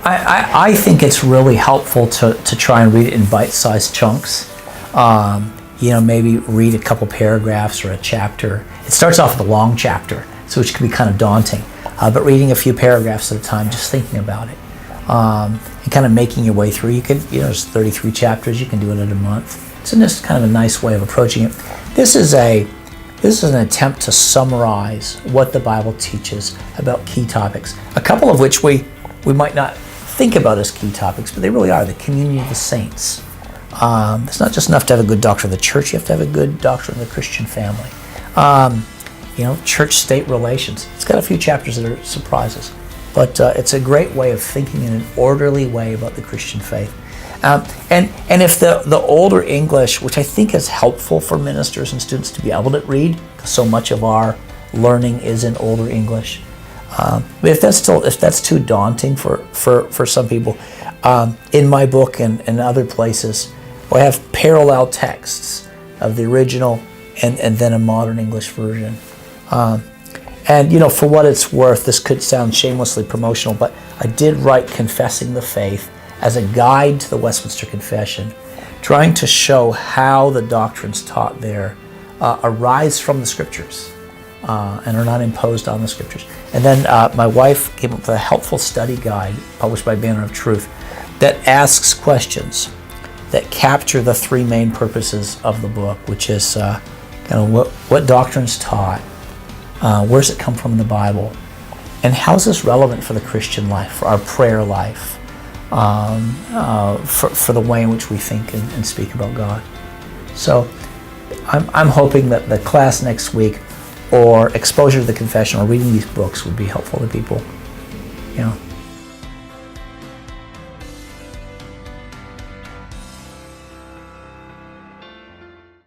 I think it's really helpful to try and read it in bite-sized chunks. Maybe read a couple paragraphs or a chapter. It starts off with a long chapter, so which can be kind of daunting. But reading a few paragraphs at a time, just thinking about it, and kind of making your way through. You could, there's 33 chapters. You can do it in a month. So this is kind of a nice way of approaching it. This is an attempt to summarize what the Bible teaches about key topics. A couple of which we might not think about as key topics, but they really are. The communion of the saints. It's not just enough to have a good doctrine of the church. You have to have a good doctrine of the Christian family. Church-state relations. It's got a few chapters that are surprises, but it's a great way of thinking in an orderly way about the Christian faith. And if the older English, which I think is helpful for ministers and students to be able to read, because so much of our learning is in older English. But if that's too daunting for some people, in my book and other places, I have parallel texts of the original and then a modern English version. For what it's worth, this could sound shamelessly promotional, but I did write Confessing the Faith as a guide to the Westminster Confession, trying to show how the doctrines taught there arise from the Scriptures and are not imposed on the Scriptures. And then my wife came up with a helpful study guide published by Banner of Truth that asks questions that capture the three main purposes of the book, which is what doctrine's taught, where does it come from in the Bible, and how is this relevant for the Christian life, for our prayer life, for the way in which we think and speak about God. So I'm hoping that the class next week or exposure to the confession or reading these books would be helpful to people.